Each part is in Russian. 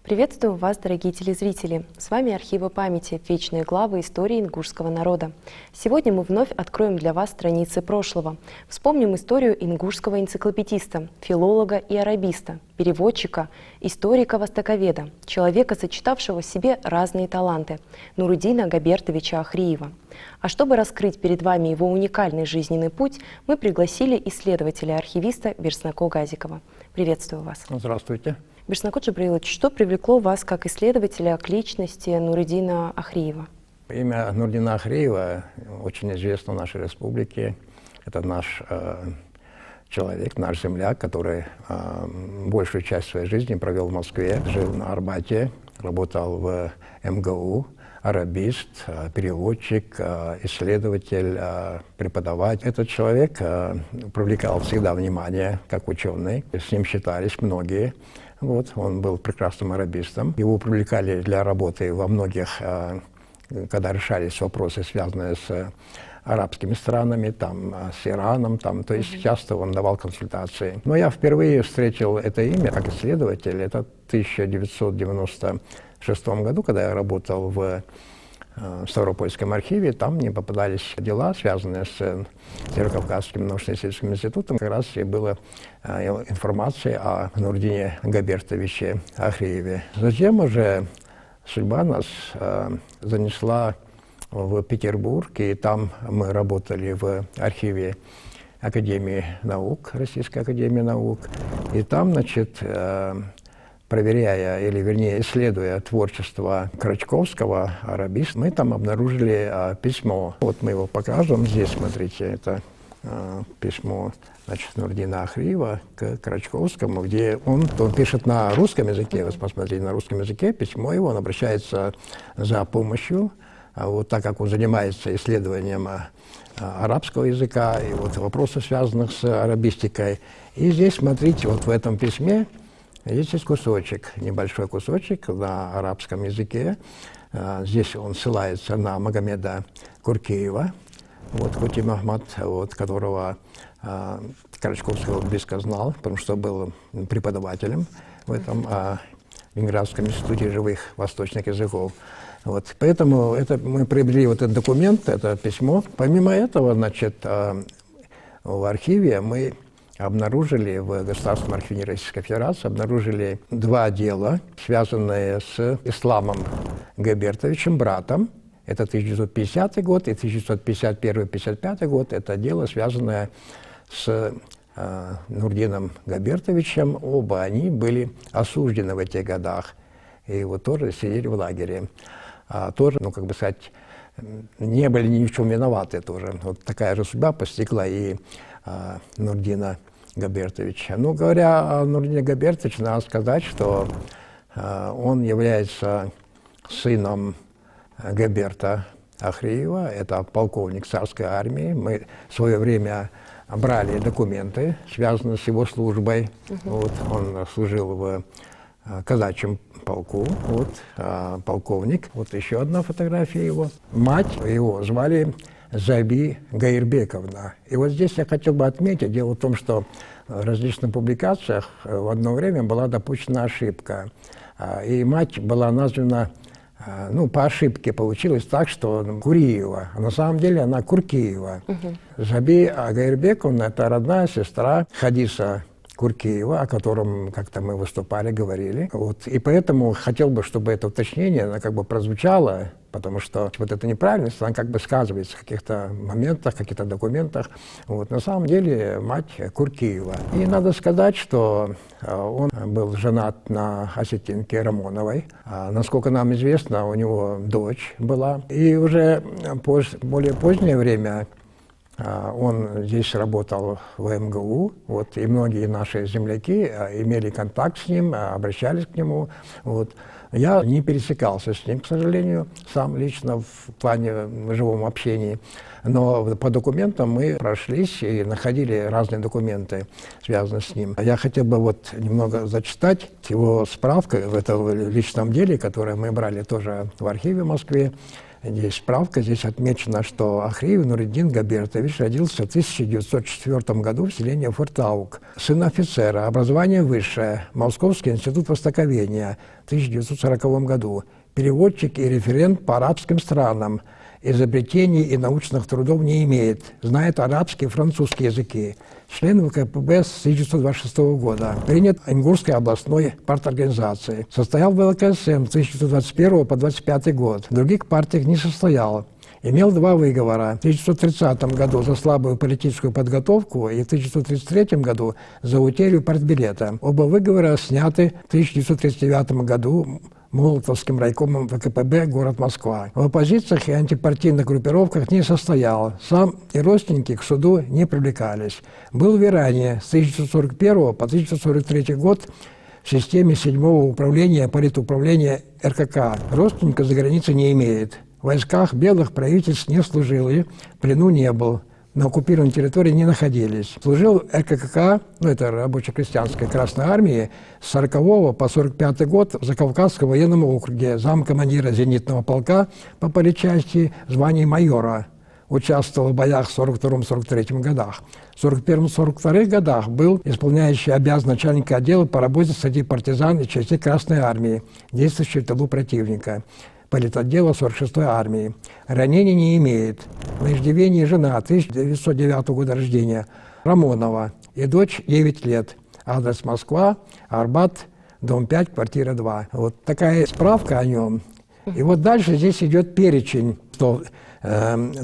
Приветствую вас, дорогие телезрители! С вами Архивы памяти, вечные главы истории ингушского народа. Сегодня мы вновь откроем для вас страницы прошлого. Вспомним историю ингушского энциклопедиста, филолога и арабиста, переводчика, историка-востоковеда, человека, сочетавшего в себе разные таланты, Нуруддина Габертовича Ахриева. А чтобы раскрыть перед вами его уникальный жизненный путь, мы пригласили исследователя-архивиста Берснако Газикова. Приветствую вас. Здравствуйте. Берснакот Джабраилович, что привлекло вас как исследователя к личности Нуруддина Ахриева? Имя Нуруддина Ахриева очень известно в нашей республике. Это наш человек, наш земляк, который большую часть своей жизни провел в Москве, жил на Арбате, работал в МГУ, арабист, переводчик, исследователь, преподаватель. Этот человек привлекал всегда внимание как ученый, с ним считались многие. Вот, он был прекрасным арабистом. Его привлекали для работы во многих, когда решались вопросы, связанные с арабскими странами, там, с Ираном, там, то есть часто он давал консультации. Но я впервые встретил это имя как исследователь, это в 1996 году, когда я работал в Ставропольском архиве. Там мне попадались дела, связанные с Северокавказским научно-исследовательским институтом. Как раз и была информация о Нуруддине Габертовиче Ахриеве. Затем уже судьба нас занесла в Петербург, и там мы работали в архиве Академии наук, Российской академии наук. И там, значит, проверяя, или вернее исследуя творчество Крачковского, арабиста, мы там обнаружили письмо. Вот мы его покажем. Здесь, смотрите, это письмо, значит, Нуруддина Ахриева к Крачковскому, где он пишет на русском языке. Вы посмотрите, на русском языке письмо его, он обращается за помощью. Вот так как он занимается исследованием арабского языка и вот вопросов, связанных с арабистикой. И здесь, смотрите, вот в этом письме есть кусочек, небольшой кусочек на арабском языке. Здесь он ссылается на Магомеда Куркеева, вот, Кути Махмад, вот, которого Крачковский близко знал, потому что был преподавателем в этом Ленинградском институте живых восточных языков. Вот, поэтому мы приобрели вот этот документ, это письмо. Помимо этого, значит, в архиве мы обнаружили, в Государственном архиве Российской Федерации, обнаружили два дела, связанные с Исламом Габертовичем, братом. Это 1950 год и 1951-1955 год. Это дело, связанное с Нуруддином Габертовичем. Оба они были осуждены в этих годах. И вот тоже сидели в лагере. Тоже, ну, как бы сказать, не были ни в чем виноваты тоже. Вот такая же судьба постигла и Нуруддина Габертовича. Ну, говоря о Нуруддине Габертовиче, надо сказать, что он является сыном Габерта Ахриева, это полковник царской армии. Мы в свое время брали документы, связанные с его службой. Вот, он служил в казачьем полку, вот, полковник. Вот еще одна фотография его. Мать его звали Заби Гаирбековна. И вот здесь я хотел бы отметить, дело в том, что в различных публикациях в одно время была допущена ошибка. И мать была названа, ну, по ошибке получилось так, что Куриева, а на самом деле она Куркеева. Заби Гаирбековна – это родная сестра Хадиса Куркеева, о котором как-то мы выступали, говорили. Вот. И поэтому хотел бы, чтобы это уточнение, оно как бы прозвучало, потому что вот эта неправильность, она как бы сказывается в каких-то моментах, каких-то документах. Вот. На самом деле мать Куркеева. И надо сказать, что он был женат на осетинке Рамоновой. Насколько нам известно, у него дочь была. И уже в более позднее время он здесь работал в МГУ, вот, и многие наши земляки имели контакт с ним, обращались к нему. Вот. Я не пересекался с ним, к сожалению, сам лично в плане живом общении, но по документам мы прошлись и находили разные документы, связанные с ним. Я хотел бы вот немного зачитать его справку в этом личном деле, которое мы брали тоже в архиве в Москве. здесь справка, здесь отмечено, что Ахриев Нуриддин Габертович родился в 1904 году в селении Фуртаук. Сын офицера, образование высшее, Московский институт востоковедения в 1940 году. Переводчик и референт по арабским странам. Изобретений и научных трудов не имеет. Знает арабский и французский языки. Член ВКПБ с 1926 года. Принят Ингушской областной парторганизации. Состоял в ВЛКСМ с 1921 по 1925 год. В других партиях не состоял. Имел 2 выговора. В 1930 году за слабую политическую подготовку и в 1933 году за утерю партбилета. Оба выговора сняты в 1939 году Молотовским райкомом ВКПБ город Москва. В оппозициях и антипартийных группировках не состоял. Сам и родственники к суду не привлекались. Был в Иране с 1941 по 1943 год в системе 7-го управления политуправления РКК. Родственника за границей не имеет. В войсках белых правительств не служил и в плену не был. На оккупированной территории не находились. Служил в РКК, это рабоче-крестьянской Красной Армии, с 40 по 45 год в Закавказском военном округе, замкомандира зенитного полка по политчасти в звании майора. Участвовал в боях в 1942-1943 годах. В 1941-1942 годах был исполняющий обязанности начальника отдела по работе среди партизан и частей Красной Армии, действующей в тылу противника. Политотдела 46-й армии. Ранений не имеет. В иждивении жена 1909 года рождения Рамонова и дочь 9 лет. Адрес Москва, Арбат, дом 5, квартира 2. Вот такая справка о нем. И вот дальше здесь идет перечень, что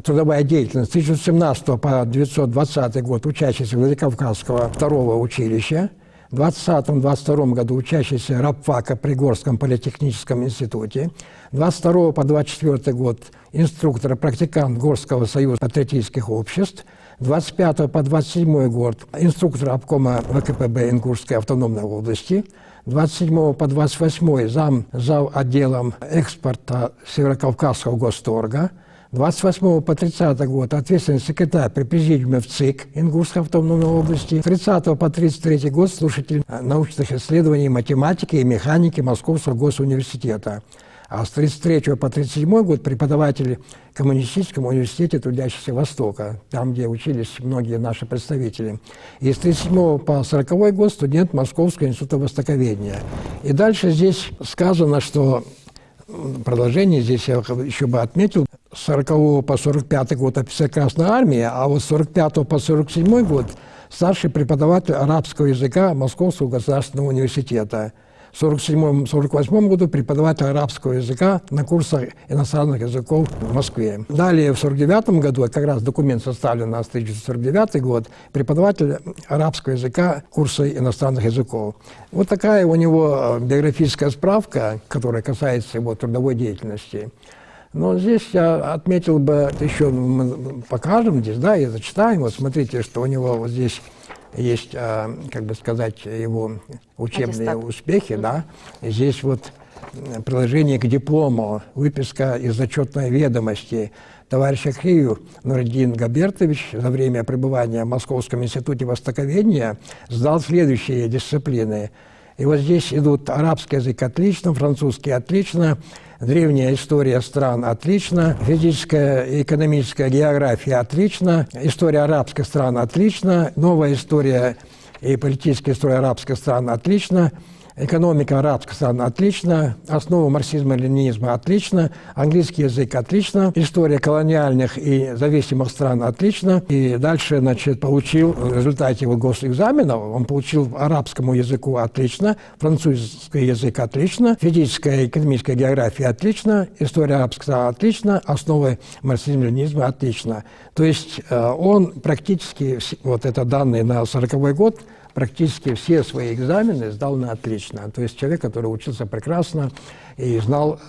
трудовая деятельность с 1917 по 1920 год учащийся Владикавказского 2-го училища, в 2020-2022 году учащийся рабфака при Горском политехническом институте, 22 по 24 год инструктор-практикант Горского союза патриотических обществ, 25 по 27 год инструктор обкома ВКПБ Ингушской автономной области, 27 по 28 зав. Отделом экспорта Северокавказского госторга, 28 по 30 год ответственный секретарь при президиуме в ЦИК Ингушской автономной области, 30 по 33 год слушатель научных исследований математики и механики Московского госуниверситета. А с 33 по 37 год преподаватель в Коммунистическом университете Трудящихся Востока, там, где учились многие наши представители. И с 37 по 40 год студент Московского института востоковедения. И дальше здесь сказано, что продолжение здесь я еще бы отметил, с 40 по 45 год офицер Красной Армии, а вот с 45 по 47 год старший преподаватель арабского языка Московского государственного университета. В 1947-1948 году преподаватель арабского языка на курсах иностранных языков в Москве. Далее в 1949 году, как раз документ составлен на 1949 год, преподаватель арабского языка курса иностранных языков. Вот такая у него биографическая справка, которая касается его трудовой деятельности. Но здесь я отметил бы, еще мы покажем здесь, да, и зачитаем. Вот смотрите, что у него вот здесь есть, как бы сказать, его учебные успехи, да. И здесь вот приложение к диплому, выписка из зачетной ведомости. Товарищ Ахриев Нуриддин Габертович за время пребывания в Московском институте востоковедения сдал следующие дисциплины. И вот здесь идут арабский язык отлично, французский отлично, древняя история стран отлично, физическая и экономическая география отлично, история арабских стран отлично, новая история и политическая история арабских стран отлично, экономика арабских стран отлично, основа марксизма-ленинизма отлично, английский язык отлично, история колониальных и зависимых стран отлично. И дальше, значит, получил в результате его госэкзаменов, он получил арабскому языку отлично, французский язык отлично, физическая и экономическая география отлично, история арабских стран отлично, основы марксизма-ленинизма отлично. То есть он практически, вот это данные на 40-й год, практически все свои экзамены сдал на отлично. То есть человек, который учился прекрасно и знал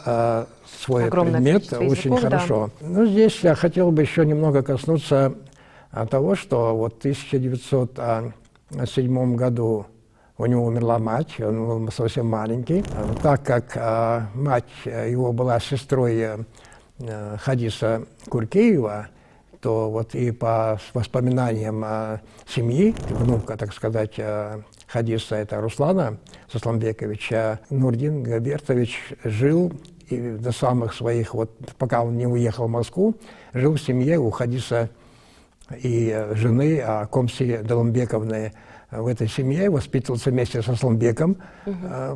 свой предмет очень хорошо. Да. Ну, здесь я хотел бы еще немного коснуться того, что вот в 1907 году у него умерла мать, он был совсем маленький. Так как мать его была сестрой Хадиса Куркеева, то вот и по воспоминаниям семьи, внука, так сказать, Хадиса, это Руслана Сасламбековича, Нуриддин Габертович жил практически до самых своих, вот пока он не уехал в Москву, жил в семье у Хадиса и жены Комси Даламбековны. В этой семье воспитывался вместе со Асламбеком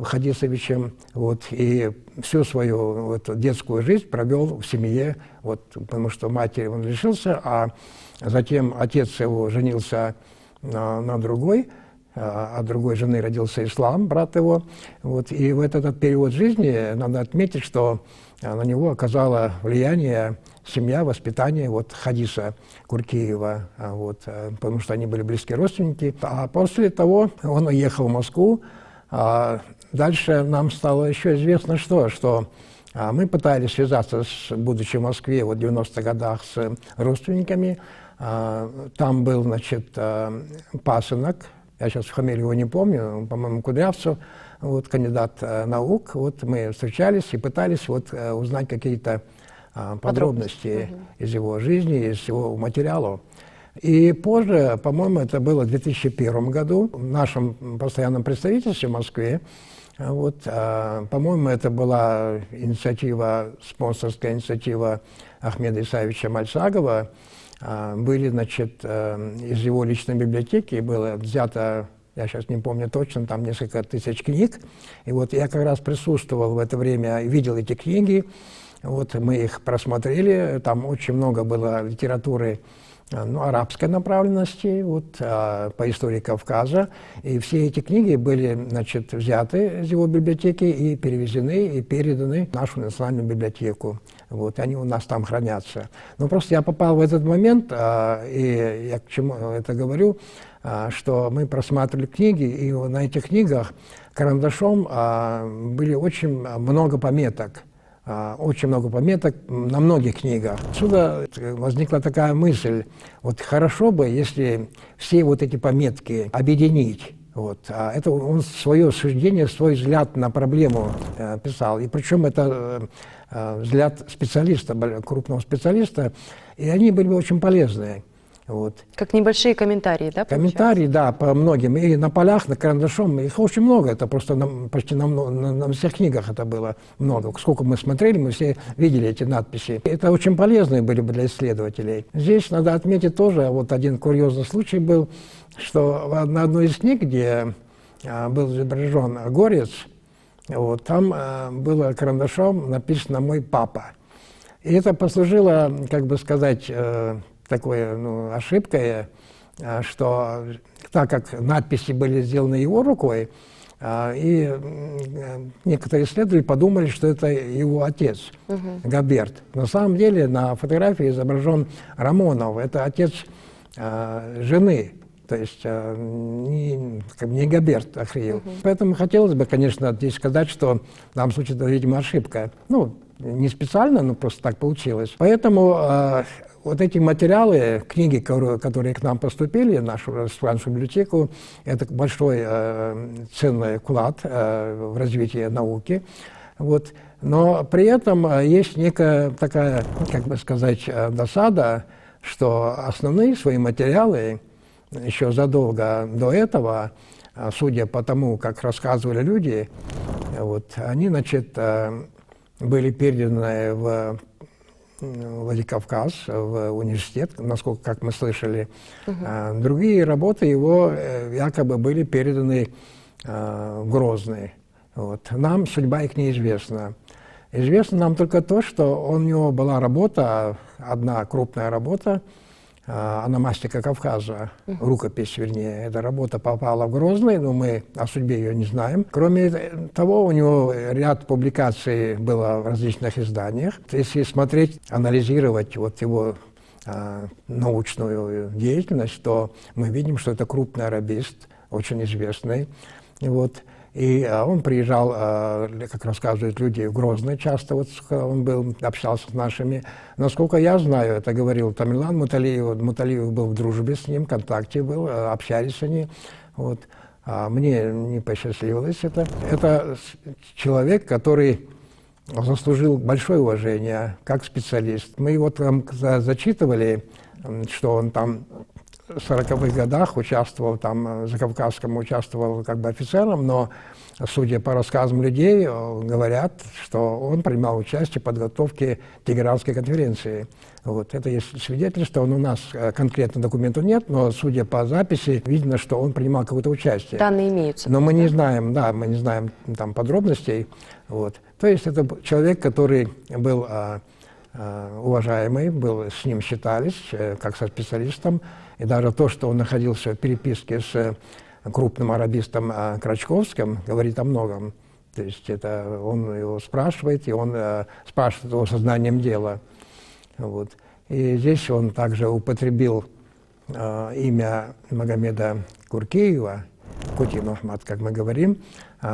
Хадисовичем, вот, и всю свою вот, детскую жизнь провел в семье, вот, потому что матери он лишился, а затем отец его женился на другой, от другой жены родился Ислам, брат его. Вот, и в этот период жизни надо отметить, что на него оказало влияние семья, воспитание вот, Хадиса Куркиева, вот, потому что они были близкие родственники. А после того он уехал в Москву. Дальше нам стало еще известно, что мы пытались связаться, будучи в Москве вот, в 90-х годах, с родственниками. Там был, значит, пасынок, я сейчас фамилию его не помню, по-моему, Кудрявцев, вот, кандидат наук. Вот мы встречались и пытались вот, узнать какие-то подробности из его жизни, из его материала. И позже, по-моему, это было в 2001 году, в нашем постоянном представительстве в Москве, вот, по-моему, это была инициатива, спонсорская инициатива Ахмеда Исаевича Мальсагова. Были, значит, из его личной библиотеки было взято, я сейчас не помню точно, там несколько тысяч книг. И вот я как раз присутствовал в это время, видел эти книги. Вот мы их просмотрели, там очень много было литературы, ну, арабской направленности, вот, по истории Кавказа. И все эти книги были, значит, взяты из его библиотеки и перевезены, и переданы в нашу национальную библиотеку. Вот, они у нас там хранятся. Но просто я попал в этот момент, и я к чему это говорю, что мы просматривали книги, и на этих книгах карандашом были очень много пометок. Очень много пометок на многих книгах. Отсюда возникла такая мысль, вот хорошо бы, если все вот эти пометки объединить. Вот. Это он свое суждение, свой взгляд на проблему писал. И причем это взгляд специалиста, крупного специалиста, и они были бы очень полезные. Вот. Как небольшие комментарии, да? Комментарии, да, по многим. И на полях, на карандашом, их очень много. Это просто почти на всех книгах это было много. Сколько мы смотрели, мы все видели эти надписи. Это очень полезные были бы для исследователей. Здесь надо отметить тоже, вот один курьезный случай был, что на одной из книг, где был изображен горец, вот, там было карандашом написано «Мой папа». И это послужило, как бы сказать, такой, ну, ошибкой, что так как надписи были сделаны его рукой, и некоторые исследователи подумали, что это его отец, Габерт. На самом деле на фотографии изображен Рамонов, это отец жены, то есть не Габерт Ахриев. Поэтому хотелось бы, конечно, здесь сказать, что в данном случае это, видимо, ошибка. Ну, не специально, но просто так получилось. Поэтому вот эти материалы, книги, которые к нам поступили в нашу библиотеку, это большой ценный вклад в развитие науки. Вот. Но при этом есть некая такая, как бы сказать, досада, что основные свои материалы еще задолго до этого, судя по тому, как рассказывали люди, вот, они, значит, были переданы в Владикавказ, в университет, насколько, как мы слышали. Другие работы его якобы были переданы в Грозный. Вот. Нам судьба их неизвестна. Известно нам только то, что у него была работа, одна крупная работа, «Ономастика Кавказа», рукопись, вернее. Эта работа попала в Грозный, но мы о судьбе ее не знаем. Кроме того, у него ряд публикаций было в различных изданиях. Если смотреть, анализировать вот его научную деятельность, то мы видим, что это крупный арабист, очень известный. Вот. И он приезжал, как рассказывают люди, в Грозный часто, вот он был, общался с нашими. Насколько я знаю, это говорил Тамерлан Муталиев, Муталиев был в дружбе с ним, в контакте был, общались они. Вот. Мне не посчастливилось это. Это человек, который заслужил большое уважение как специалист. Мы его там зачитывали, что он там 40-х годах участвовал там, за Кавказском участвовал как бы офицером, но, судя по рассказам людей, говорят, что он принимал участие в подготовке Тегеранской конференции. Вот. Это есть свидетельство, у нас конкретно документов нет, но, судя по записи, видно, что он принимал какое-то участие. Данные имеются. Но мы не знаем, да, мы не знаем там подробностей. Вот. То есть это человек, который был уважаемый, с ним считались, как со специалистом. И даже то, что он находился в переписке с крупным арабистом Крачковским, говорит о многом. То есть это он его спрашивает, и он спрашивает его сознанием дела. Вот. И здесь он также употребил имя Магомеда Куркеева, Кути Мухаммад, как мы говорим.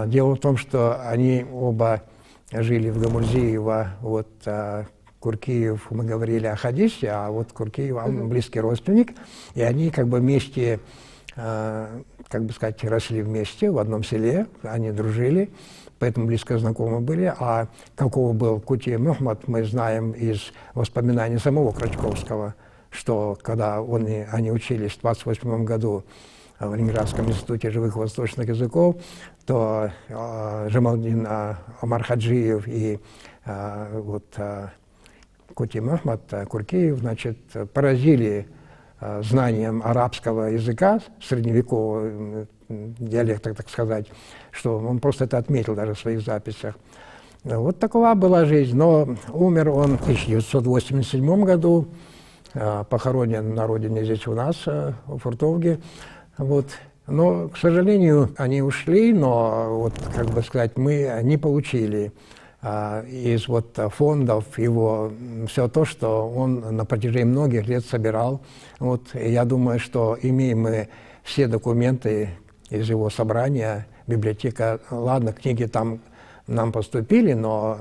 Дело в том, что они оба жили в Гамурзиево. Вот, Куркиев, мы говорили о хадисе, а вот Куркиев, он близкий родственник. И они как бы вместе, как бы сказать, росли вместе в одном селе, они дружили, поэтому близко знакомы были. А каков был Кути Мухаммад, мы знаем из воспоминаний самого Крачковского, что когда они учились в 1928 году в Ленинградском институте живых восточных языков, то Жамалдин Омар Хаджиев и Кути Мухаммад Куркиев, значит, поразили знанием арабского языка, средневекового диалекта, так сказать, что он просто это отметил даже в своих записях. Вот такова была жизнь. Но умер он в 1987 году, похоронен на родине здесь у нас, в Фуртовге. Вот. Но, к сожалению, они ушли, но, вот, как бы сказать, мы не получили из вот фондов его все то, что он на протяжении многих лет собирал. Вот. И я думаю, что имеем мы все документы из его собрания, библиотека. Ладно, книги там нам поступили, но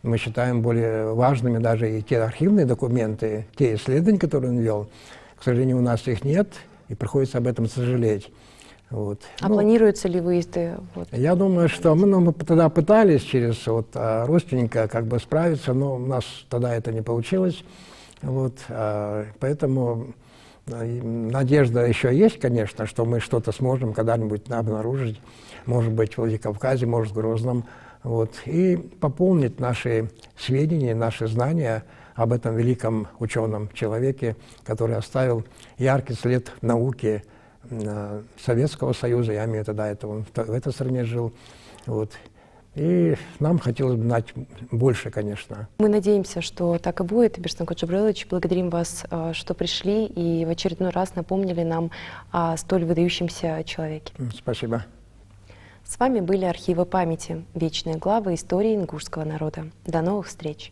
мы считаем более важными даже и те архивные документы, те исследования, которые он вел. К сожалению, у нас их нет, и приходится об этом сожалеть. Вот. А планируются ли выезды? Вот. Я думаю, что мы тогда пытались через родственника как бы справиться, но у нас тогда это не получилось. Вот. Поэтому надежда еще есть, конечно, что мы что-то сможем когда-нибудь обнаружить, может быть, в Владикавказе, может, в Грозном, вот, и пополнить наши сведения, наши знания об этом великом ученом человеке, который оставил яркий след в науке Советского Союза. Я имею тогда это, он в этой стране жил. Вот. И нам хотелось бы знать больше, конечно. Мы надеемся, что так и будет. Бирсанкут Джабрилович, благодарим вас, что пришли и в очередной раз напомнили нам о столь выдающемся человеке. Спасибо. С вами были архивы памяти, вечные главы истории ингушского народа. До новых встреч!